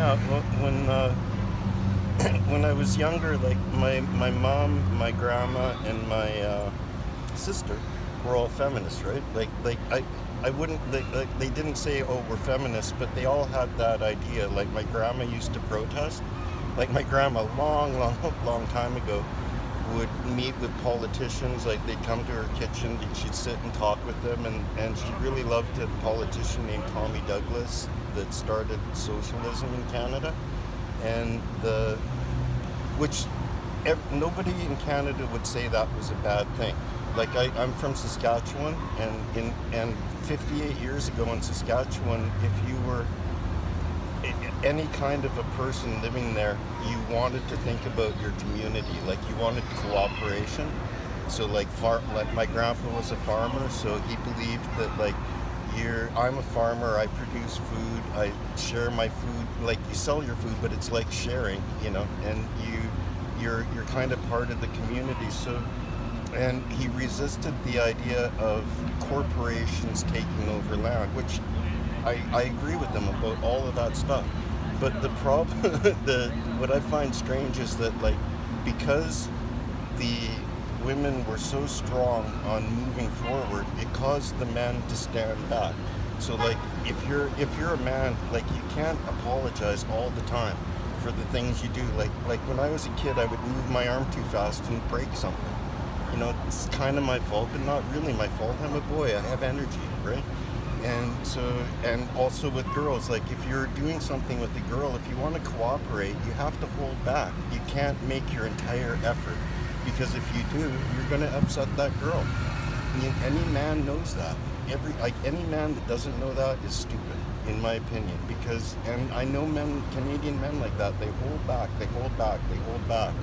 Yeah, well, when I was younger, like my mom, my grandma, and my sister were all feminists, right? I wouldn't like they didn't say, oh, we're feminists, but they all had that idea. Like my grandma used to protest. Like my grandma, long time ago, would meet with politicians. Like they'd come to her kitchen, she'd sit and talk with them, and she really loved a politician named Tommy Douglas that started socialism in Canada, and which nobody in Canada would say that was a bad thing. Like I'm from Saskatchewan, and 58 years ago in Saskatchewan, if you were any kind of a person living there, you wanted to think about your community, like you wanted cooperation. So like my grandpa was a farmer, so he believed that like I'm a farmer, I produce food, I share my food. Like you sell your food, but it's like sharing, and you're kind of part of the community. So, and he resisted the idea of corporations taking over land, which I agree with them about all of that stuff. But the problem, what I find strange is that like because the women were so strong on moving forward, it caused the men to stand back. So like if you're a man, like you can't apologize all the time for the things you do. Like when I was a kid, I would move my arm too fast and break something. It's kind of my fault, but not really my fault. I'm a boy, I have energy, right? And also with girls, like if you're doing something with a girl, if you want to cooperate, you have to hold back. You can't make your entire effort, because if you do, you're going to upset that girl. Any man knows that. Any man that doesn't know that is stupid, in my opinion. And I know Canadian men like that. They hold back, they hold back, they hold back.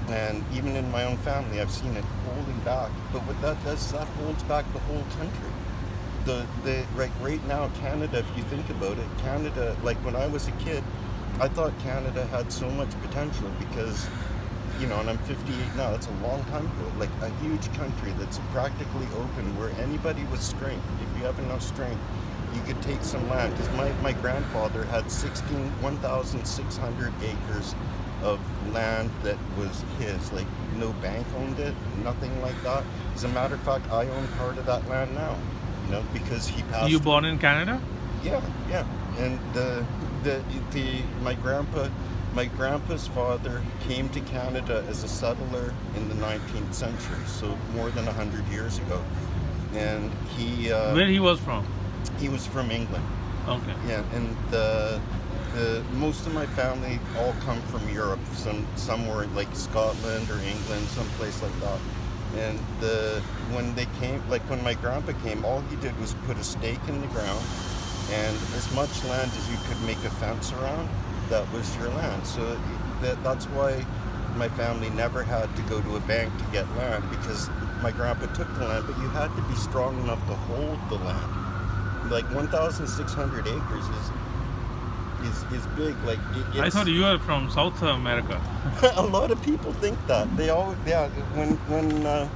And even in my own family, I've seen it holding back. But what that does is that holds back the whole country. Right now, Canada, if you think about it, Canada, like when I was a kid, I thought Canada had so much potential because, and I'm 58 now, that's a long time ago, like a huge country that's practically open where anybody with strength, if you have enough strength, you could take some land. Because my grandfather had 1,600 acres of land that was his, like no bank owned it, nothing like that. As a matter of fact, I own part of that land now. Because he passed. You born in Canada? Yeah. And my grandpa's father came to Canada as a settler in the 19th century, so more than 100 years ago. And he Where he was from? He was from England. Okay. Yeah, and the most of my family all come from Europe. Some were like Scotland or England, someplace like that. And when they came, like when my grandpa came, all he did was put a stake in the ground, and as much land as you could make a fence around, that was your land. So that's why my family never had to go to a bank to get land, because my grandpa took the land, but you had to be strong enough to hold the land. Like 1,600 acres is big. Like I thought you were from South America. A lot of people think that. When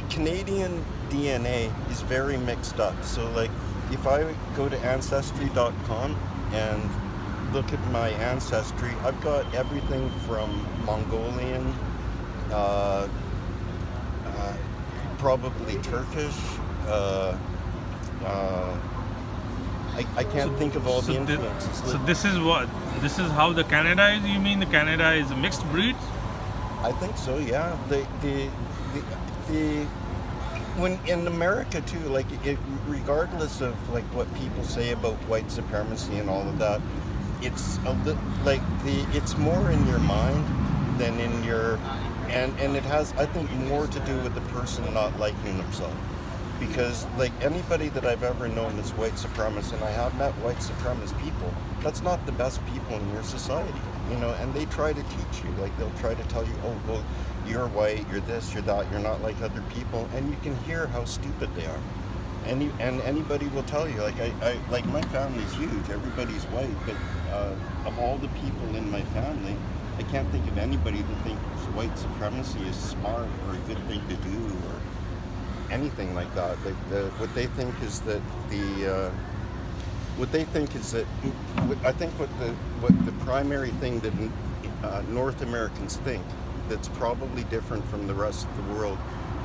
Canadian DNA is very mixed up. So like if I go to Ancestry.com and look at my ancestry, I've got everything from Mongolian, probably Turkish, I can't think of all the influences. So this is how the Canada is? You mean the Canada is a mixed breed? I think so, yeah. When in America too, like regardless of like what people say about white supremacy and all of that, it's it's more in your mind than in your, and it has, I think, more to do with the person not liking themselves. Because like anybody that I've ever known that's white supremacist, and I have met white supremacist people, that's not the best people in your society, and they try to teach you, like they'll try to tell you, oh, well, you're white, you're this, you're that, you're not like other people, and you can hear how stupid they are. And anybody will tell you, like I like my family's huge, everybody's white, but of all the people in my family, I can't think of anybody that thinks white supremacy is smart or a good thing to do or anything like that. Like what they think is that what they think is that I think what the primary thing that North Americans think that's probably different from the rest of the world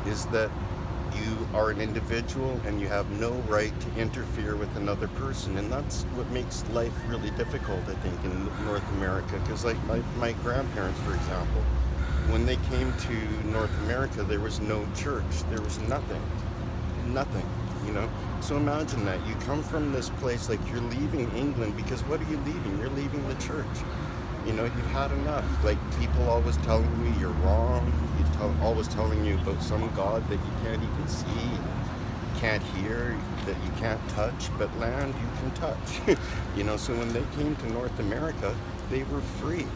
is that you are an individual and you have no right to interfere with another person, and that's what makes life really difficult, I think, in North America. Because like my grandparents, for example, when they came to North America, there was no church, there was nothing, you know. So imagine that you come from this place, like you're leaving England, because what are you leaving? You're leaving the church. You know, you've had enough. Like, people always telling you you're wrong, always telling you about some God that you can't even see, can't hear, that you can't touch, but land you can touch. You know, so when they came to North America, they were free,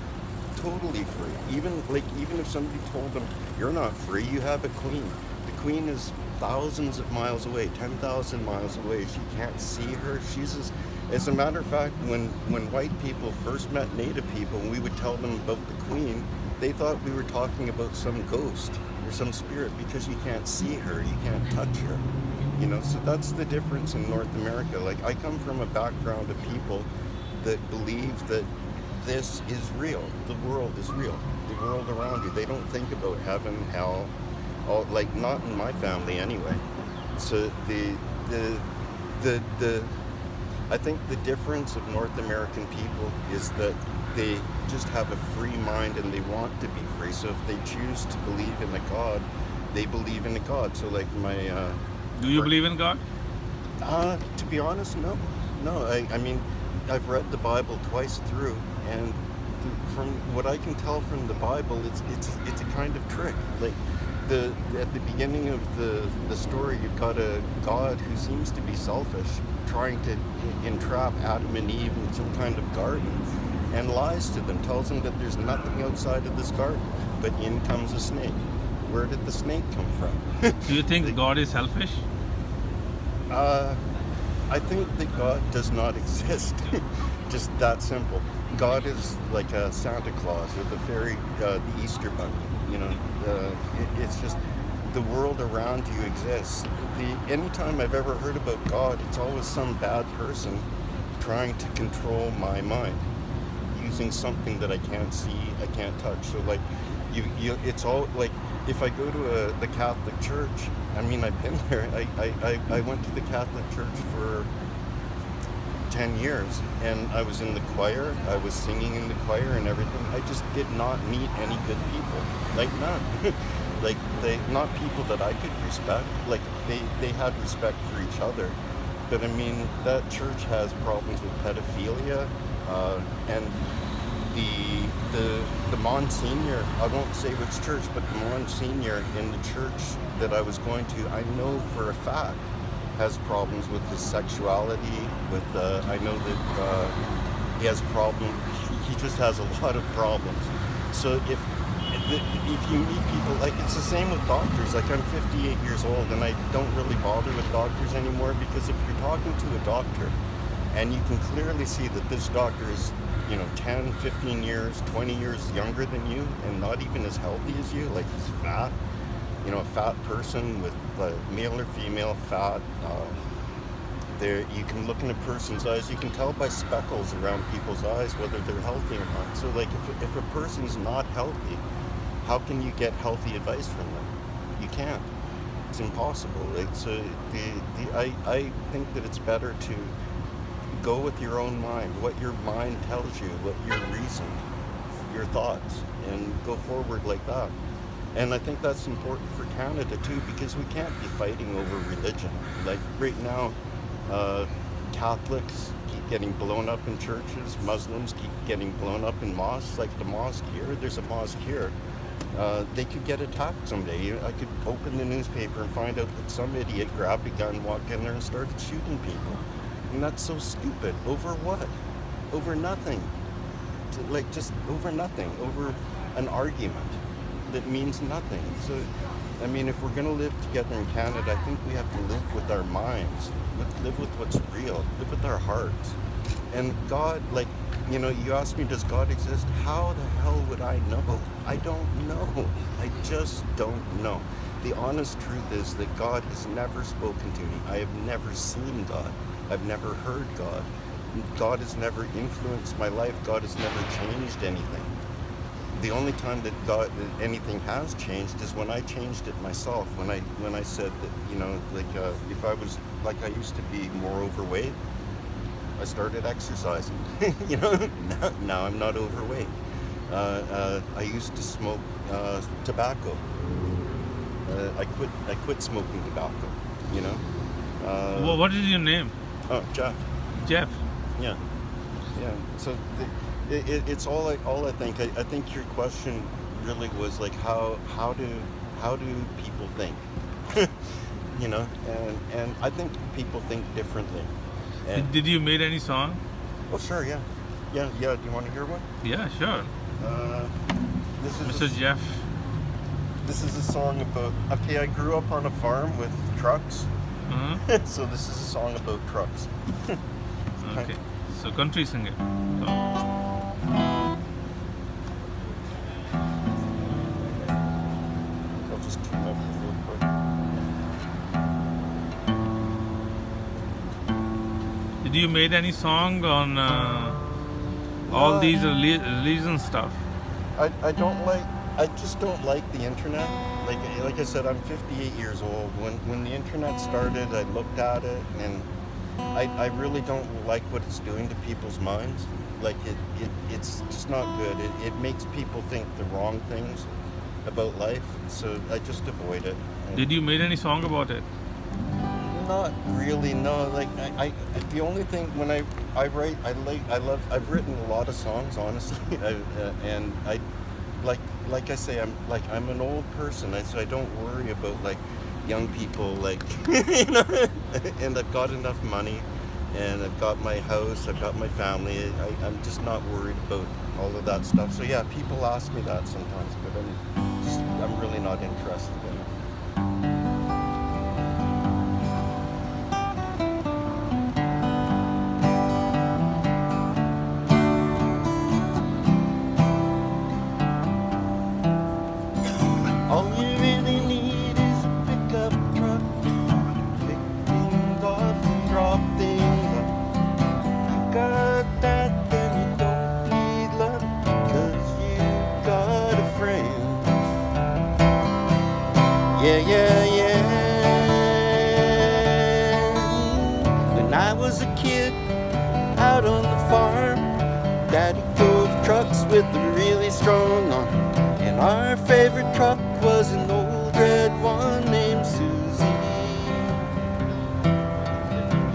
totally free. Even if somebody told them, you're not free, you have a queen. The queen is thousands of miles away, 10,000 miles away. She can't see her. As a matter of fact, when white people first met Native people and we would tell them about the queen, they thought we were talking about some ghost or some spirit, because you can't see her, you can't touch her. You know, so that's the difference in North America. Like, I come from a background of people that believe that this is real. The world is real. The world around you. They don't think about heaven, hell, like, not in my family anyway. So I think the difference of North American people is that they just have a free mind and they want to be free. So if they choose to believe in a God, they believe in a God. So like Do you believe in God? To be honest, no. I mean, I've read the Bible twice through, and from what I can tell from the Bible, it's a kind of trick. Like, at the beginning of the story, you've got a God who seems to be selfish, trying to entrap Adam and Eve in some kind of garden, and lies to them, tells them that there's nothing outside of this garden, but in comes a snake. Where did the snake come from? Do you think God is selfish? I think that God does not exist. Just that simple. God is like a Santa Claus or the Easter Bunny. You know, it's just the world around you exists. Anytime I've ever heard about God, it's always some bad person trying to control my mind, using something that I can't see, I can't touch. So like, it's all like, if I go to the Catholic Church, I mean, I've been there. I went to the Catholic Church for 10 years, and I was in the choir, I was singing in the choir and everything. I just did not meet any good people, like none. Like, not people that I could respect. Like, they had respect for each other, but I mean, that church has problems with pedophilia, and the Monsignor, I won't say which church, but the Monsignor in the church that I was going to, I know for a fact, has problems with his sexuality, I know that he has problems, he just has a lot of problems. So if you meet people, like, it's the same with doctors. Like, I'm 58 years old and I don't really bother with doctors anymore, because if you're talking to a doctor and you can clearly see that this doctor is, 10, 15 years, 20 years younger than you and not even as healthy as you, like, he's fat, a fat person with male or female fat. You can look in a person's eyes, you can tell by speckles around people's eyes whether they're healthy or not. So like, if a person's not healthy, how can you get healthy advice from them? You can't. It's impossible. Like, so I think that it's better to go with your own mind, what your mind tells you, what your reason, your thoughts, and go forward like that. And I think that's important for Canada too, because we can't be fighting over religion. Like, right now, Catholics keep getting blown up in churches, Muslims keep getting blown up in mosques. Like the mosque here, there's a mosque here. They could get attacked someday. I could open the newspaper and find out that some idiot grabbed a gun, walked in there and started shooting people. And that's so stupid. Over what? Over nothing. Just over nothing. Over an argument that means nothing. So, I mean, if we're going to live together in Canada, I think we have to live with our minds, live with what's real, live with our hearts. And God, you asked me, does God exist? How the hell would I know? I don't know. I just don't know. The honest truth is that God has never spoken to me. I have never seen God. I've never heard God. God has never influenced my life. God has never changed anything. The only time that anything has changed is when I changed it myself. When I said that, you know, like if I was like I used to be more overweight, I started exercising. You know, now I'm not overweight. I used to smoke tobacco. I quit smoking tobacco. You know. What is your name? Oh, Jeff. Jeff. Yeah. So it's all I think. I think your question really was like how do people think? You know, and I think people think differently. And, Did you made any song? oh sure, yeah. Do you want to hear one? Yeah, sure. This is Mr. Jeff. This is a song about. Okay, I grew up on a farm with trucks, Uh-huh. so this is a song about trucks. Okay. So country singer. So, I'll just tune up real quick. did you made any song on all No, these religion stuff? I just don't like the internet. Like I said, I'm 58 years old. When the internet started, I looked at it and I really don't like what it's doing to people's minds. Like it's just not good. It makes people think the wrong things about life. So I just avoid it. And Did you made any song about it? not really, no. Like I the only thing when I write, I've written a lot of songs, honestly, and I like I say, I'm an old person, so I don't worry about like young people, like you know, and I've got enough money, and I've got my house, I've got my family. I'm just not worried about all of that stuff. So yeah, people ask me that sometimes, but I'm really not interested in it. All you really need is a pickup truck. Pick things off and drop things up. You got that, then you don't need luck, because you got a friend. Yeah. When I was a kid out on the farm, Daddy drove trucks with a really strong arm. And our favorite truck was an old red one named Susie.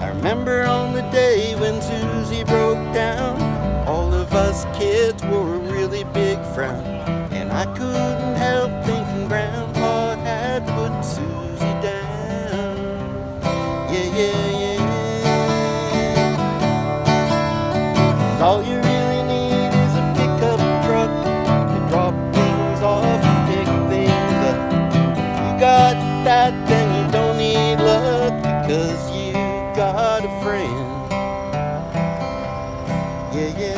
I remember on the day when Susie broke down, all of us kids wore a really big frown. And I couldn't help thinking Grandpa had put Susie down. Yeah. 'Cause all you really need is a pickup truck to drop things off and pick things up. You got that, then you don't need luck, because you got a friend. Yeah.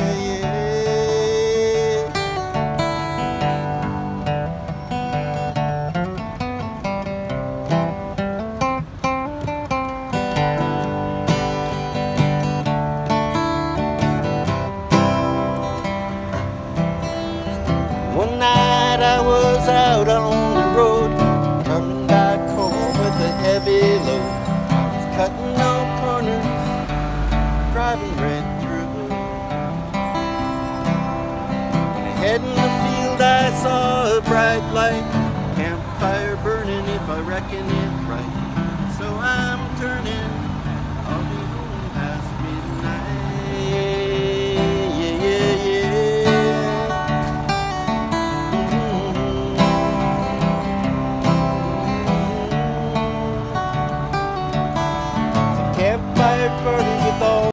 One night I was out on the road, coming back home with a heavy load. I was cutting no corners, driving right through. When ahead in the field I saw a bright light, campfire burning if I reckon it right. So I'm turning